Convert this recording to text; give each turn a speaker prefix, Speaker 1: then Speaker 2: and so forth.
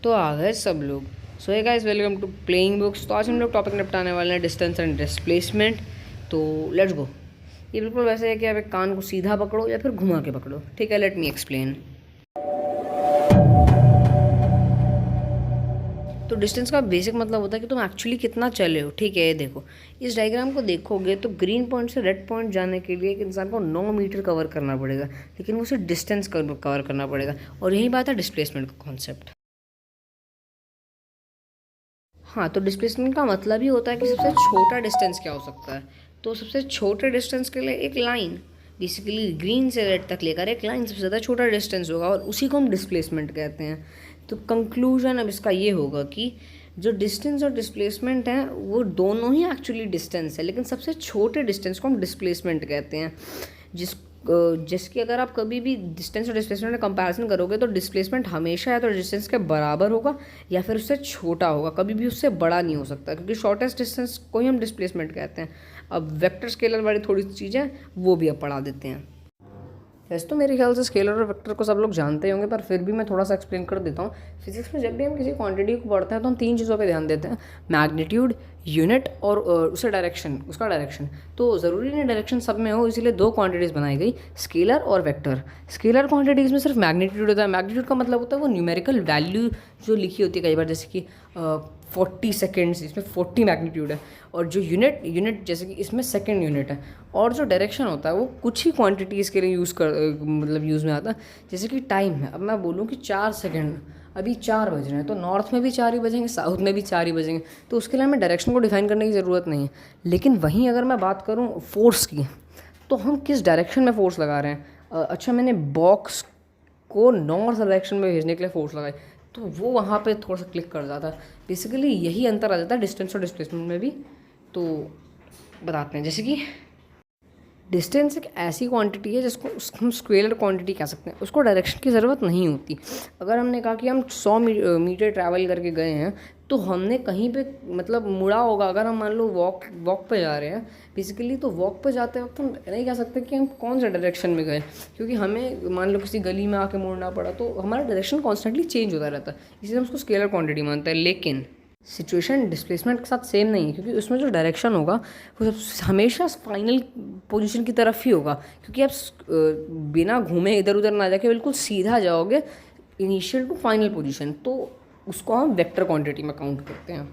Speaker 1: तो आ गए सब लोग। So hey guys, welcome to playing books. तो आज हम लोग टॉपिक निपटाने वाले हैं डिस्टेंस एंड डिस्प्लेसमेंट। तो लेट्स गो। ये बिल्कुल वैसे है कि आप एक कान को सीधा पकड़ो या फिर घुमा के पकड़ो। ठीक है, लेट मी एक्सप्लेन। तो डिस्टेंस का बेसिक मतलब होता है कि तुम एक्चुअली कितना चले हो। ठीक है, ये देखो, इस डायग्राम को देखोगे तो ग्रीन पॉइंट से रेड पॉइंट जाने के लिए एक इंसान को 9 मीटर कवर करना पड़ेगा, लेकिन वो सिर्फ डिस्टेंस कवर करना पड़ेगा। और यही बात है डिस्प्लेसमेंट का कॉन्सेप्ट। हाँ, तो डिस्प्लेसमेंट का मतलब ही होता है कि सबसे छोटा डिस्टेंस क्या हो सकता है। तो सबसे छोटे डिस्टेंस के लिए एक लाइन, बेसिकली ग्रीन से रेड तक लेकर एक लाइन सबसे ज़्यादा छोटा डिस्टेंस होगा और उसी को हम डिस्प्लेसमेंट कहते हैं। तो कंक्लूजन अब इसका ये होगा कि जो डिस्टेंस और डिस्प्लेसमेंट है वो दोनों ही एक्चुअली डिस्टेंस है, लेकिन सबसे छोटे डिस्टेंस को हम डिस्प्लेसमेंट कहते हैं। जिसकी अगर आप कभी भी डिस्टेंस और डिस्प्लेसमेंट में कंपैरिजन करोगे तो डिस्प्लेसमेंट हमेशा या तो डिस्टेंस के बराबर होगा या फिर उससे छोटा होगा, कभी भी उससे बड़ा नहीं हो सकता, क्योंकि शॉर्टेस्ट डिस्टेंस को ही हम डिस्प्लेसमेंट कहते हैं। अब वेक्टर स्केलर वाली थोड़ी सी चीज़ें वो भी अब पढ़ा देते हैं। वैसे तो मेरे ख्याल से स्केलर और वेक्टर को सब लोग जानते ही होंगे, पर फिर भी मैं थोड़ा सा एक्सप्लेन कर देता हूँ। फिजिक्स में जब भी हम किसी क्वांटिटी को पढ़ते हैं तो हम 3 चीज़ों पे ध्यान देते हैं: मैग्नीट्यूड, यूनिट और उसका डायरेक्शन। तो ज़रूरी नहीं डायरेक्शन सब में हो, इसीलिए 2 क्वांटिटीज़ बनाई गई, स्केलर और वेक्टर। स्केलर क्वांटिटीज़ में सिर्फ मैग्नीट्यूड होता है। मैग्नीट्यूड का मतलब होता है वो न्यूमेरिकल वैल्यू जो लिखी होती है कई बार, जैसे कि 40 सेकेंड्स, इसमें 40 मैग्नीट्यूड है। और जो यूनिट जैसे कि इसमें सेकेंड यूनिट है। और जो डायरेक्शन होता है वो कुछ ही क्वांटिटीज़ के लिए यूज़ में आता है। जैसे कि टाइम है, अब मैं बोलूँ कि 4 सेकेंड, अभी 4 बज रहे हैं, तो नॉर्थ में भी 4 ही बजेंगे, साउथ में भी 4 ही बजेंगे, तो उसके लिए हमें डायरेक्शन को डिफाइन करने की ज़रूरत नहीं है। लेकिन वहीं अगर मैं बात करूँ फोर्स की, तो हम किस डायरेक्शन में फोर्स लगा रहे हैं। अच्छा, मैंने बॉक्स को नॉर्थ डायरेक्शन में भेजने के लिए फोर्स लगाई, तो वो वहाँ पे थोड़ा सा क्लिक कर जाता है। बेसिकली यही अंतर आ जाता है डिस्टेंस और डिस्प्लेसमेंट में भी। तो बताते हैं, जैसे कि डिस्टेंस एक ऐसी क्वांटिटी है जिसको हम स्केलर क्वांटिटी कह सकते हैं, उसको डायरेक्शन की ज़रूरत नहीं होती। अगर हमने कहा कि हम 100 मीटर ट्रैवल करके गए हैं, तो हमने कहीं पे मतलब मुड़ा होगा। अगर हम मान लो वॉक पे जा रहे हैं बेसिकली, तो वॉक पे जाते वक्त हम नहीं कह सकते कि हम कौन सा डायरेक्शन में गए, क्योंकि हमें मान लो किसी गली में आके मुड़ना पड़ा, तो हमारा डायरेक्शन कॉन्स्टेंटली चेंज होता रहता है, इसलिए हम उसको स्केलर क्वांटिटी मानते हैं। लेकिन सिचुएशन डिस्प्लेसमेंट के साथ सेम नहीं है, क्योंकि उसमें जो डायरेक्शन होगा वो हमेशा फाइनल पोजीशन की तरफ ही होगा, क्योंकि आप बिना घूमे इधर उधर ना जाके बिल्कुल सीधा जाओगे इनिशियल टू फाइनल पोजीशन। तो उसको हम वेक्टर क्वांटिटी में काउंट करते हैं।